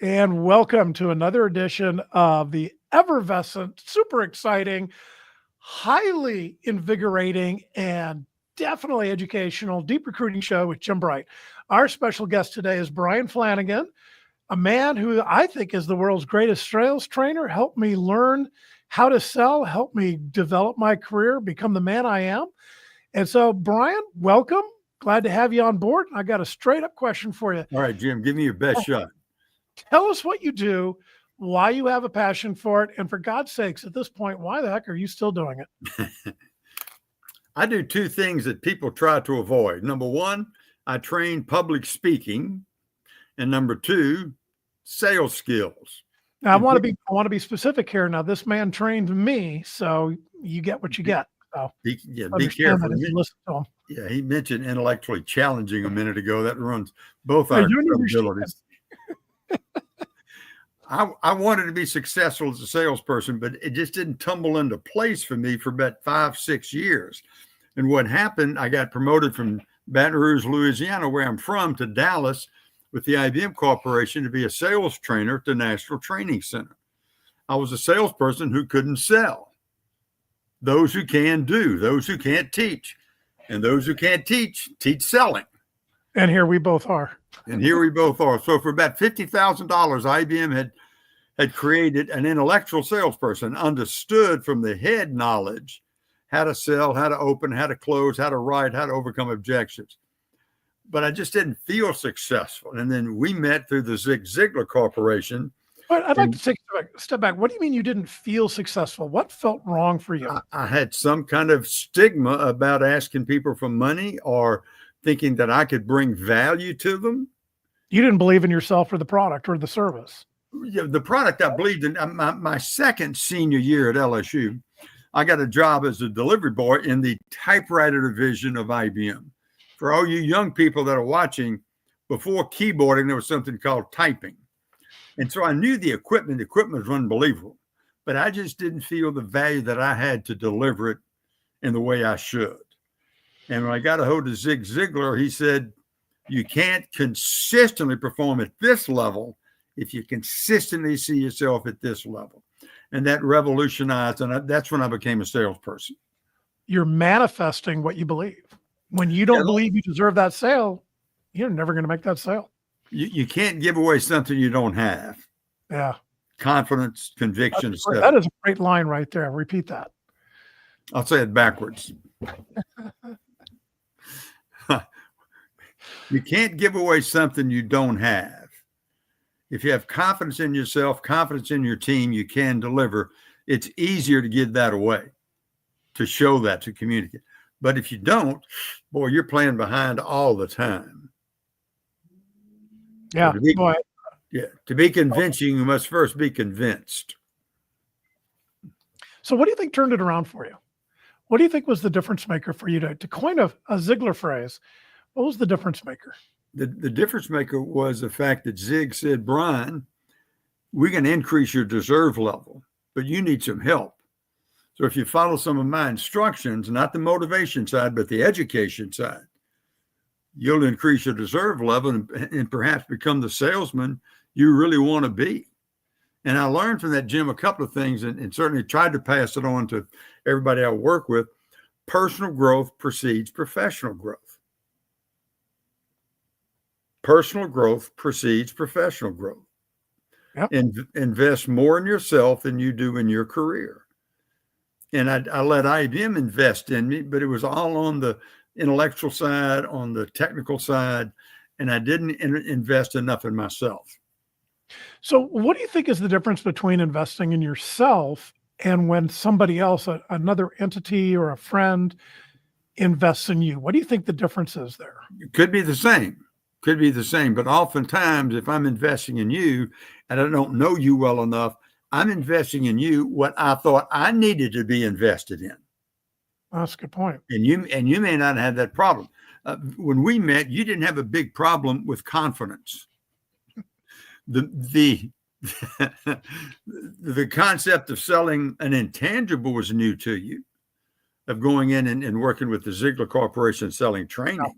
And welcome to another edition of the effervescent, super exciting, highly invigorating, and definitely educational Deep Recruiting Show with Jim Bright. Our special guest today is Bryan Flanagan, a man who I think is the world's greatest sales trainer, helped me learn how to sell, helped me develop my career, become the man I am. And so, Bryan, welcome. Glad to have you on board. I got a straight up question for you. All right, Jim, give me your best shot. Tell us what you do, why you have a passion for it, and for God's sakes, at this point, why the heck are you still doing it? I do two things that people try to avoid. Number one, I train public speaking, and number two, sales skills. Now, I want to be specific here. Now, this man trained me, so you get what you get. So be careful. Listen to him. Yeah, he mentioned intellectually challenging a minute ago. That runs both our abilities. I wanted to be successful as a salesperson, but it just didn't tumble into place for me for about 5-6 years. And what happened, I got promoted from Baton Rouge, Louisiana, where I'm from, to Dallas with the IBM Corporation to be a sales trainer at the National Training Center. I was a salesperson who couldn't sell. Those who can do, those who can't teach, and those who can't teach selling. And here we both are. So for about $50,000, IBM had created an intellectual salesperson, understood from the head knowledge how to sell, how to open, how to close, how to write, how to overcome objections. But I just didn't feel successful. And then we met through the Zig Ziglar Corporation. But I'd like to take a step back. What do you mean you didn't feel successful? What felt wrong for you? I had some kind of stigma about asking people for money or thinking that I could bring value to them. You didn't believe in yourself or the product or the service. Yeah, the product I believed in. My second senior year at LSU, I got a job as a delivery boy in the typewriter division of IBM. For all you young people that are watching, before keyboarding, there was something called typing. And so I knew the equipment was unbelievable, but I just didn't feel the value that I had to deliver it in the way I should. And when I got a hold of Zig Ziglar, he said, you can't consistently perform at this level if you consistently see yourself at this level. And that revolutionized, and that's when I became a salesperson. You're manifesting what you believe. When you don't believe you deserve that sale, you're never going to make that sale. You can't give away something you don't have. Yeah. Confidence, conviction. That is a great line right there. Repeat that. I'll say it backwards. You can't give away something you don't have. If you have confidence in yourself, confidence in your team, you can deliver. It's easier to give that away, to show that, to communicate. But if you don't, boy, you're playing behind all the time. Yeah. To be convincing, you must first be convinced. So what do you think turned it around for you? What do you think was the difference maker for you to coin a Ziglar phrase? What was the difference maker? The difference maker was the fact that Zig said, Bryan, we can increase your deserve level, but you need some help. So if you follow some of my instructions, not the motivation side, but the education side, you'll increase your deserve level and perhaps become the salesman you really want to be. And I learned from that, Jim, a couple of things, and certainly tried to pass it on to everybody I work with. Personal growth precedes professional growth. Personal growth precedes professional growth. Yep. Invest more in yourself than you do in your career. And I let IBM invest in me, but it was all on the intellectual side, on the technical side, and I didn't invest enough in myself. So what do you think is the difference between investing in yourself and when somebody else, another entity or a friend, invests in you? What do you think the difference is there? It could be the same. But oftentimes if I'm investing in you and I don't know you well enough, I'm investing in you what I thought I needed to be invested in. That's a good point. And you may not have that problem. When we met, you didn't have a big problem with confidence. The concept of selling an intangible was new to you, of going in and working with the Ziglar Corporation selling training.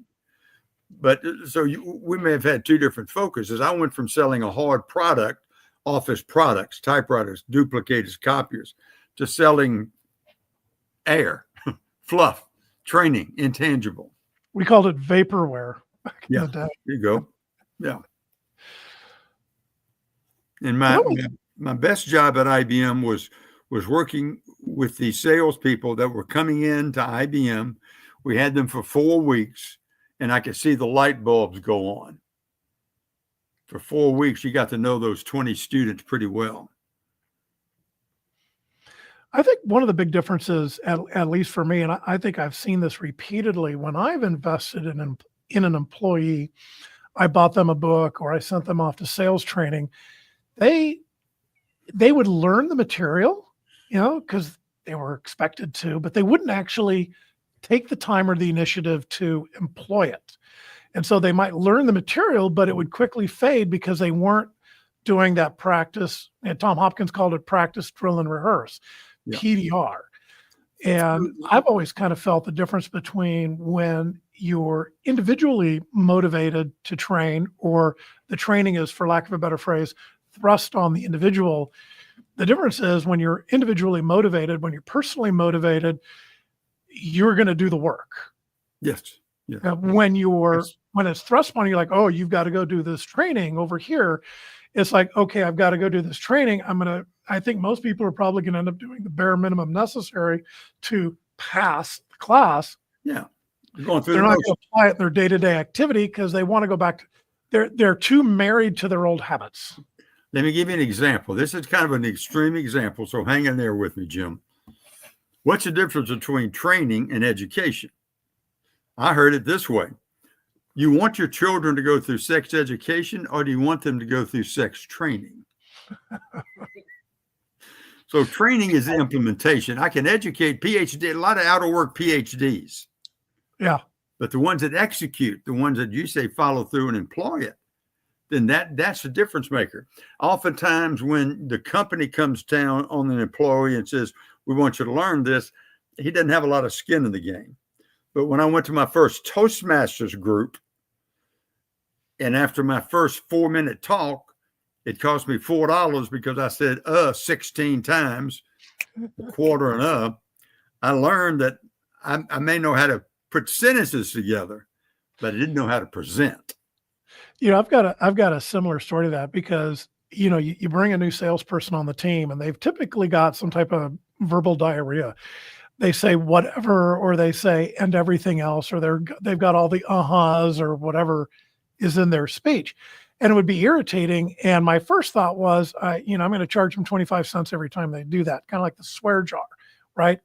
But so we may have had two different focuses. I went from selling a hard product, office products, typewriters, duplicators, copiers, to selling air, fluff, training, intangible. We called it vaporware back in Yeah, the day. there you go. Yeah. And my best job at IBM was working with the salespeople that were coming in to IBM. We had them for 4 weeks, and I could see the light bulbs go on. For 4 weeks, you got to know those 20 students pretty well. I think one of the big differences, at least for me, and I think I've seen this repeatedly, when I've invested in an employee, I bought them a book or I sent them off to sales training, they would learn the material, because they were expected to, but they wouldn't actually take the time or the initiative to employ it. And so they might learn the material, but it would quickly fade because they weren't doing that practice. And Tom Hopkins called it practice, drill, and rehearse, PDR. And I've always kind of felt the difference between when you're individually motivated to train, or the training is, for lack of a better phrase, thrust on the individual. The difference is when you're individually motivated, when you're personally motivated, you're going to do the work. Yes. Yeah. When it's thrust on you, like, oh, you've got to go do this training over here. It's like, okay, I've got to go do this training. I think most people are probably going to end up doing the bare minimum necessary to pass the class. Yeah. Going through they're not going to apply it in their day-to-day activity because they want to go back to, they're too married to their old habits. Let me give you an example. This is kind of an extreme example, so hang in there with me, Jim. What's the difference between training and education? I heard it this way. You want your children to go through sex education, or do you want them to go through sex training? So training is the implementation. I can educate PhD, a lot of out of work PhDs. Yeah. But the ones that execute, the ones that you say follow through and employ it, then that's the difference maker. Oftentimes when the company comes down on an employee and says, we want you to learn this, he doesn't have a lot of skin in the game. But when I went to my first Toastmasters group, and after my first 4-minute talk, it cost me $4 because I said 16 times, a quarter and I learned that I may know how to put sentences together, but I didn't know how to present. I've got a similar story to that, because you bring a new salesperson on the team and they've typically got some type of verbal diarrhea. They say whatever, or they say and everything else, or they've got all the uh-huhs or whatever is in their speech, and it would be irritating. And my first thought was, I'm going to charge them 25 cents every time they do that, kind of like the swear jar, right?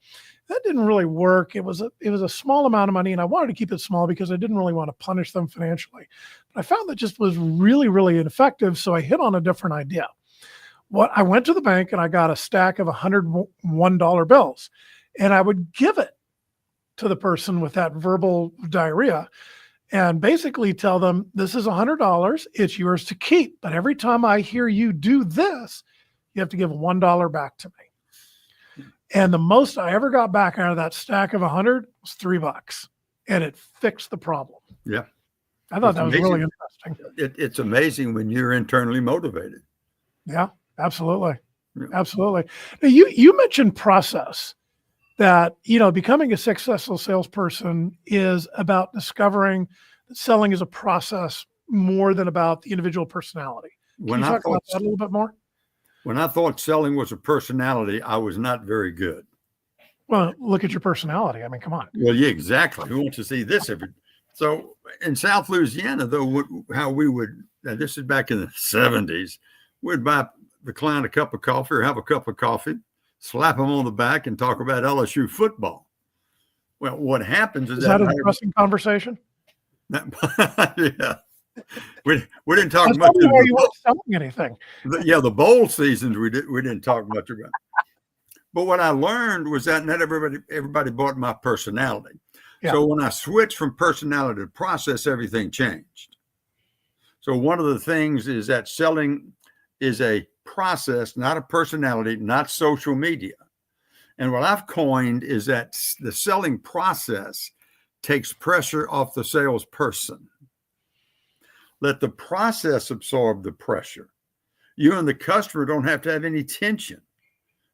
That didn't really work. It was a small amount of money, and I wanted to keep it small because I didn't really want to punish them financially. But I found that just was really, really ineffective. So I hit on a different idea. I went to the bank and I got a stack of $101 bills, and I would give it to the person with that verbal diarrhea and basically tell them, this is $100. It's yours to keep. But every time I hear you do this, you have to give $1 back to me. And the most I ever got back out of that stack of 100 was $3, and it fixed the problem. Yeah. I thought that was really interesting. It's amazing when you're internally motivated. Yeah, absolutely. Yeah. Absolutely. Now, you mentioned process, that, becoming a successful salesperson is about discovering that selling is a process more than about the individual personality. Can you talk about that a little bit more? When I thought selling was a personality, I was not very good. Well, look at your personality. I mean, come on. Well, yeah, exactly. Who wants to see this So in South Louisiana, though, how we would, this is back in the 70s, we'd buy the client a cup of coffee or have a cup of coffee, slap them on the back, and talk about LSU football. Well, what happens is that a depressing conversation? Yeah. We didn't talk much about you weren't selling anything. The bowl seasons we didn't talk much about. But what I learned was that not everybody bought my personality. Yeah. So when I switched from personality to process, everything changed. So one of the things is that selling is a process, not a personality, not social media. And what I've coined is that the selling process takes pressure off the salesperson. Let the process absorb the pressure. You and the customer don't have to have any tension.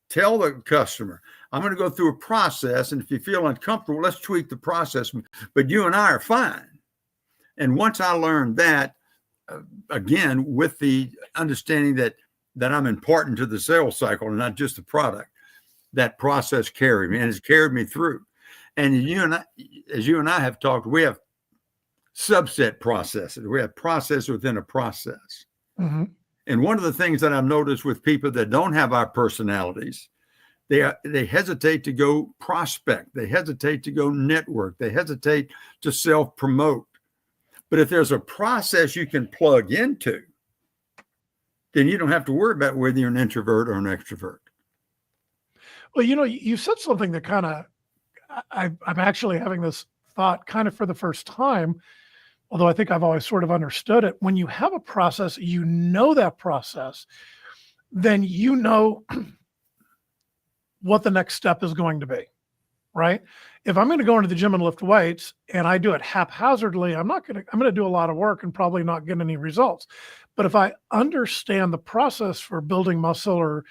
Tell the customer, I'm going to go through a process, and if you feel uncomfortable, let's tweak the process, but you and I are fine. And once I learned that, again, with the understanding that I'm important to the sales cycle and not just the product, that process carried me and has carried me through. And as you and I have talked, we have subset processes. We have process within a process. Mm-hmm. And one of the things that I've noticed with people that don't have our personalities, they hesitate to go prospect. They hesitate to go network. They hesitate to self-promote. But if there's a process you can plug into, then you don't have to worry about whether you're an introvert or an extrovert. Well, you said something that kind of, I'm actually having this thought kind of for the first time, although I think I've always sort of understood it. When you have a process, that process, then you know what the next step is going to be, right? If I'm going to go into the gym and lift weights and I do it haphazardly, I'm going to do a lot of work and probably not get any results. But if I understand the process for building muscle or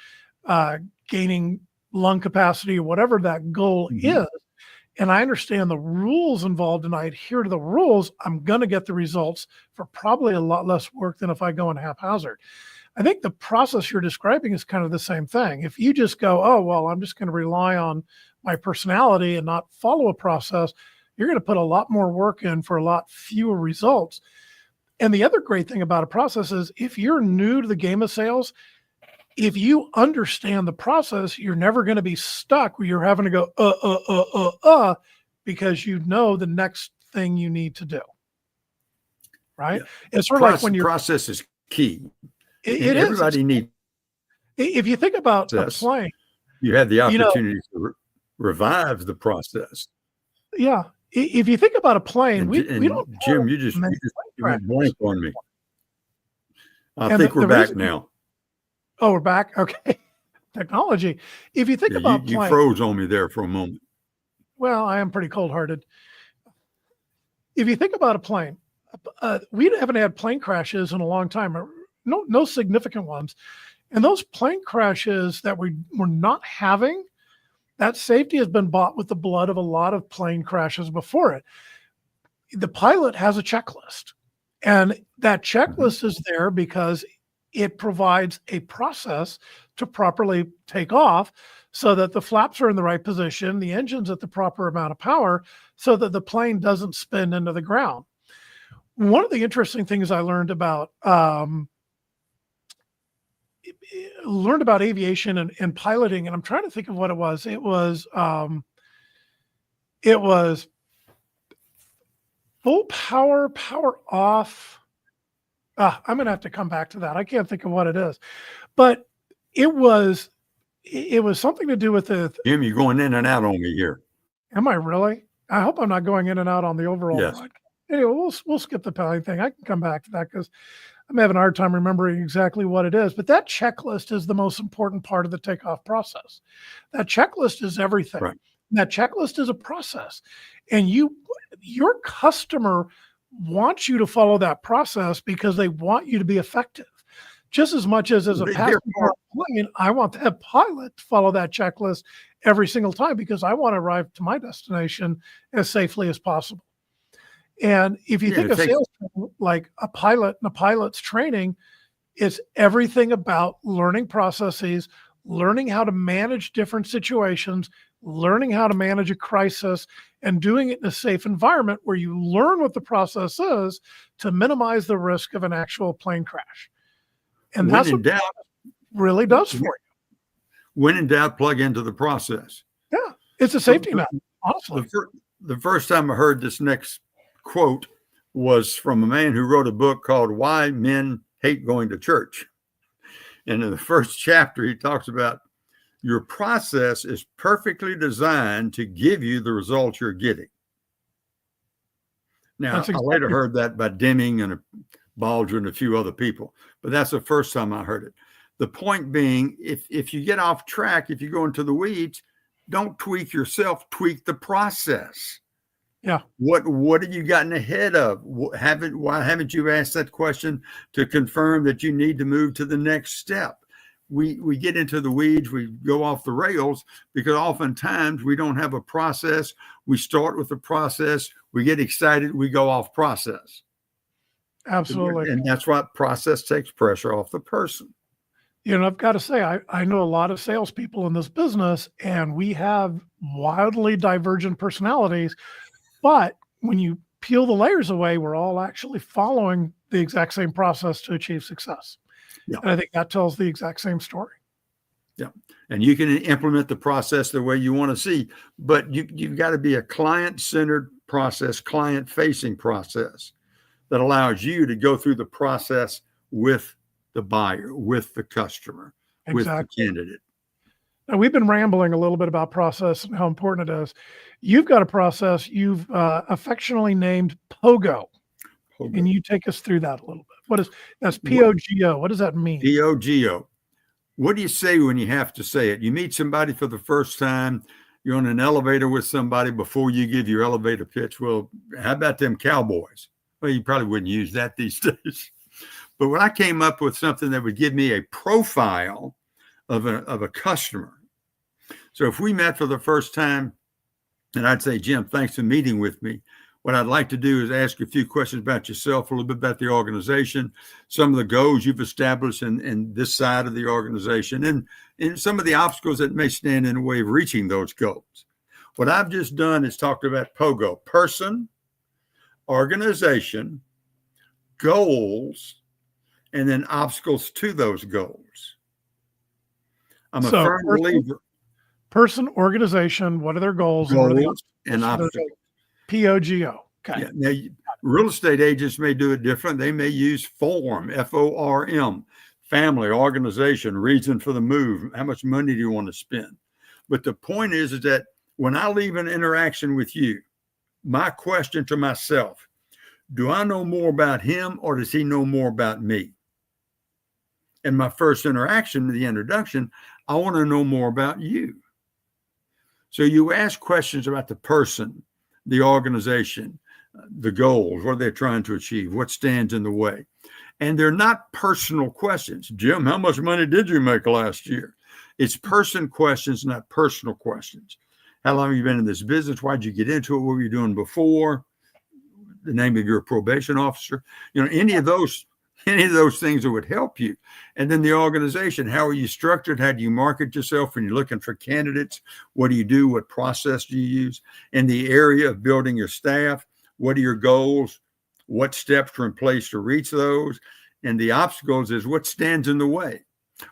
gaining lung capacity or whatever that goal is, and I understand the rules involved and I adhere to the rules, I'm going to get the results for probably a lot less work than if I go in haphazard. I think the process you're describing is kind of the same thing. If you just go, oh, well, I'm just going to rely on my personality and not follow a process, you're going to put a lot more work in for a lot fewer results. And the other great thing about a process is if you're new to the game of sales, if you understand the process, you're never going to be stuck where you're having to go, because you know the next thing you need to do. Right? Yeah. It's sort of like when your process is key. It is. Everybody needs. If you think about a plane, you have the opportunity to revive the process. Yeah. If you think about a plane, we don't. Jim, you just went blank on me. I think we're back now. Oh, we're back. Okay. Technology. If you think about you froze on me there for a moment. Well, I am pretty cold-hearted. If you think about a plane, we haven't had plane crashes in a long time. No significant ones. And those plane crashes that we're not having, that safety has been bought with the blood of a lot of plane crashes before it. The pilot has a checklist, and that checklist is there because it provides a process to properly take off so that the flaps are in the right position, the engine's at the proper amount of power so that the plane doesn't spin into the ground. One of the interesting things I learned about aviation and piloting, and I'm trying to think of what it was. It was full power off. I'm going to have to come back to that. I can't think of what it is, but it was something to do with the. Jim, you're going in and out on me here. Am I really? I hope I'm not going in and out on the overall. Yes. Podcast. Anyway, we'll skip the piloting thing. I can come back to that because I'm having a hard time remembering exactly what it is, but that checklist is the most important part of the takeoff process. That checklist is everything. Right. That checklist is a process, and your customer wants you to follow that process because they want you to be effective. Just as much as a passenger on a plane, I want that pilot to follow that checklist every single time because I want to arrive to my destination as safely as possible. And if you think of sales like a pilot and a pilot's training, it's everything about learning processes, learning how to manage different situations, learning how to manage a crisis, and doing it in a safe environment where you learn what the process is to minimize the risk of an actual plane crash. And that's what it really does for you. When in doubt, plug into the process. Yeah, it's a safety net, honestly. The first time I heard this next quote was from a man who wrote a book called Why Men Hate Going to Church. And in the first chapter, he talks about your process is perfectly designed to give you the results you're getting. Now, I later heard that by Deming and Baldwin and a few other people, but that's the first time I heard it. The point being, if you get off track, if you go into the weeds, don't tweak yourself, tweak the process. Yeah. What have you gotten ahead of? Why haven't you asked that question to confirm that you need to move to the next step? We get into the weeds, we go off the rails because oftentimes we don't have a process. We start with the process, we get excited, we go off process. Absolutely. And that's why process takes pressure off the person. I've got to say, I know a lot of salespeople in this business, and we have wildly divergent personalities. But when you peel the layers away, we're all actually following the exact same process to achieve success. Yeah. And I think that tells the exact same story. Yeah. And you can implement the process the way you want to see, but you've got to be a client-centered process, client-facing process that allows you to go through the process with the buyer, with the customer, with the candidate. Now, we've been rambling a little bit about process and how important it is. You've got a process you've affectionately named POGO. Can you take us through that a little bit? That's POGO. What does that mean? POGO. What do you say when you have to say it? You meet somebody for the first time. You're on an elevator with somebody before you give your elevator pitch. Well, how about them cowboys? Well, you probably wouldn't use that these days. But when I came up with something that would give me a profile of a customer. So if we met for the first time and I'd say, Jim, thanks for meeting with me. What I'd like to do is ask you a few questions about yourself, a little bit about the organization, some of the goals you've established in this side of the organization, and some of the obstacles that may stand in the way of reaching those goals. What I've just done is talked about POGO: person, organization, goals, and then obstacles to those goals. I'm a firm believer. Person, organization, what are their goals? And obstacles. POGO. Okay. Yeah. Now, real estate agents may do it different. They may use FORM, FORM, family, organization, reason for the move. How much money do you want to spend? But the point is that when I leave an interaction with you, my question to myself, do I know more about him or does he know more about me? In my first interaction, the introduction, I want to know more about you. So you ask questions about the person, the organization, the goals, what they're trying to achieve, what stands in the way. And they're not personal questions. Jim, how much money did you make last year? It's person questions, not personal questions. How long have you been in this business? Why'd you get into it? What were you doing before? The name of your probation officer? Any of those things that would help you. And then the organization, how are you structured? How do you market yourself when you're looking for candidates? What do you do? What process do you use? In the area of building your staff, what are your goals? What steps are in place to reach those? And the obstacles is what stands in the way.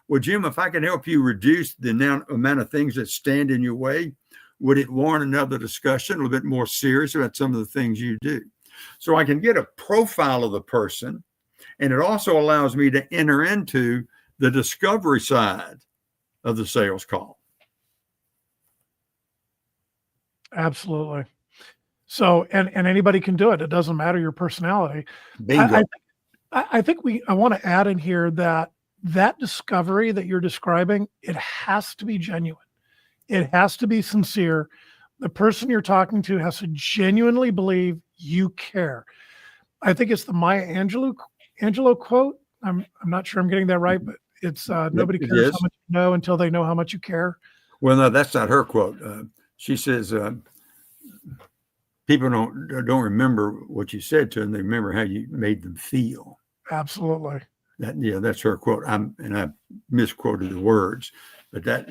Well, Jim, if I can help you reduce the amount of things that stand in your way, would it warrant another discussion, a little bit more serious about some of the things you do? So I can get a profile of the person. And it also allows me to enter into the discovery side of the sales call. Absolutely. So, and anybody can do it. It doesn't matter your personality. Bingo. I think I want to add in here that discovery that you're describing, it has to be genuine. It has to be sincere. The person you're talking to has to genuinely believe you care. I think it's the Maya Angelou quote. I'm not sure I'm getting that right, but it's nobody cares how much you know until they know how much you care. Well, no, that's not her quote. She says people don't remember what you said to them; they remember how you made them feel. Absolutely. That's her quote. I misquoted the words, but that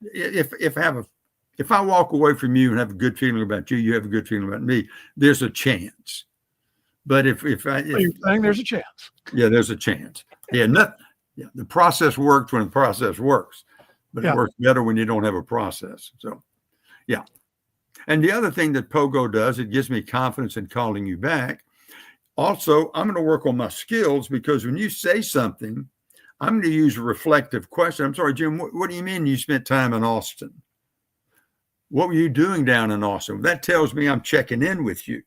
if I walk away from you and have a good feeling about you, you have a good feeling about me. There's a chance. But if you're saying there's a chance. Yeah, there's a chance. The process works when the process works, but it works better when you don't have a process. So, yeah. And the other thing that POGO does, it gives me confidence in calling you back. Also, I'm going to work on my skills because when you say something, I'm going to use a reflective question. I'm sorry, Jim, what do you mean you spent time in Austin? What were you doing down in Austin? That tells me I'm checking in with you.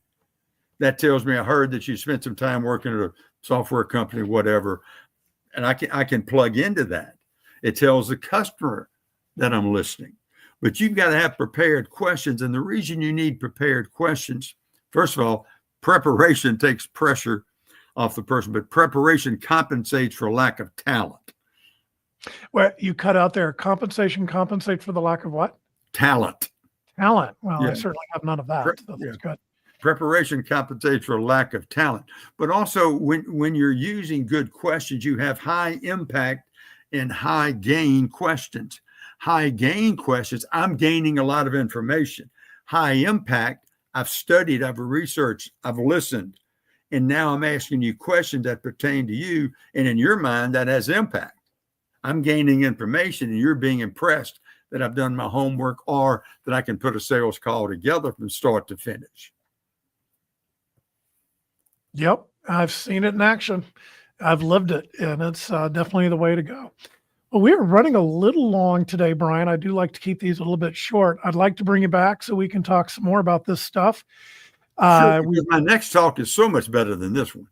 That tells me I heard that you spent some time working at a software company, whatever, and I can plug into that. It tells the customer that I'm listening. but you've got to have prepared questions. And the reason you need prepared questions, first of all, preparation takes pressure off the person, but preparation compensates for lack of talent. Well, you cut out there. Compensation compensates for the lack of what? Talent. Talent. Well, Yeah. I certainly have none of that. So that's good. Preparation compensates for lack of talent. But also when you're using good questions, you have high impact and high gain questions. High gain questions, I'm gaining a lot of information. High impact, I've studied, I've researched, I've listened, and now I'm asking you questions that pertain to you. And in your mind, that has impact. I'm gaining information and you're being impressed that I've done my homework or that I can put a sales call together from start to finish. Yep. I've seen it in action. I've lived it, and it's definitely the way to go. Well, we are running a little long today, Bryan. I do like to keep these a little bit short. I'd like to bring you back so we can talk some more about this stuff. Sure, because my next talk is so much better than this one.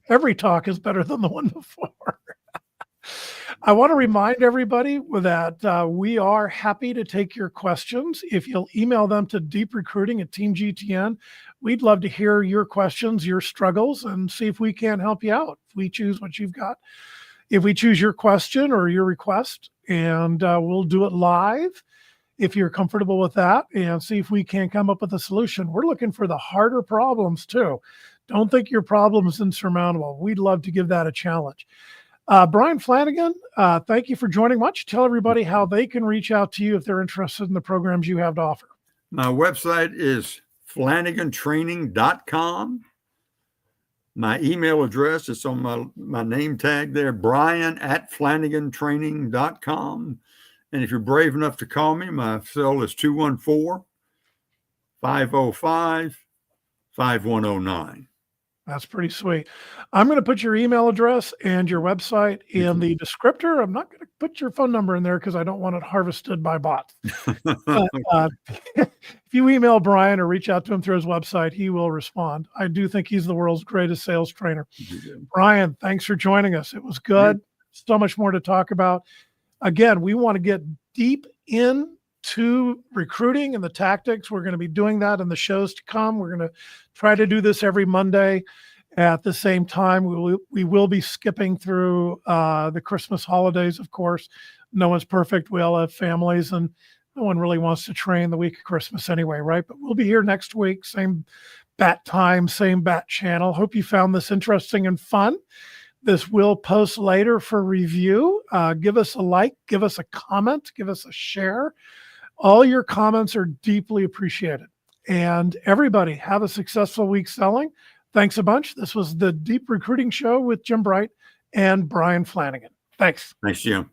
Every talk is better than the one before. I want to remind everybody that we are happy to take your questions. If you'll email them to deeprecruiting@teamgtn, we'd love to hear your questions, your struggles, and see if we can help you out. If we choose what you've got, if we choose your question or your request, and we'll do it live if you're comfortable with that, and see if we can come up with a solution. We're looking for the harder problems too. Don't think your problem is insurmountable. We'd love to give that a challenge. Bryan Flanagan, thank you for joining. Why don't you tell everybody how they can reach out to you if they're interested in the programs you have to offer? My website is flanagantraining.com. My email address is on my name tag there, brian@flanagantraining.com. And if you're brave enough to call me, my cell is 214-505-5109. That's pretty sweet. I'm going to put your email address and your website in the descriptor. I'm not going to put your phone number in there because I don't want it harvested by bots. But, if you email Bryan or reach out to him through his website, he will respond. I do think he's the world's greatest sales trainer. Bryan, thanks for joining us. It was good. So much more to talk about. Again, we want to get deep into recruiting and the tactics. We're going to be doing that in the shows to come. We're going to try to do this every Monday at the same time. We will be skipping through the Christmas holidays, of course. No one's perfect. We all have families, and no one really wants to train the week of Christmas anyway, right? But we'll be here next week, same bat time, same bat channel. Hope you found this interesting and fun. This will post later for review. Give us a like, give us a comment, give us a share. All your comments are deeply appreciated. And everybody, have a successful week selling. Thanks a bunch. This was the Deep Recruiting Show with Jim Bright and Bryan Flanagan. Thanks. Thanks, Jim.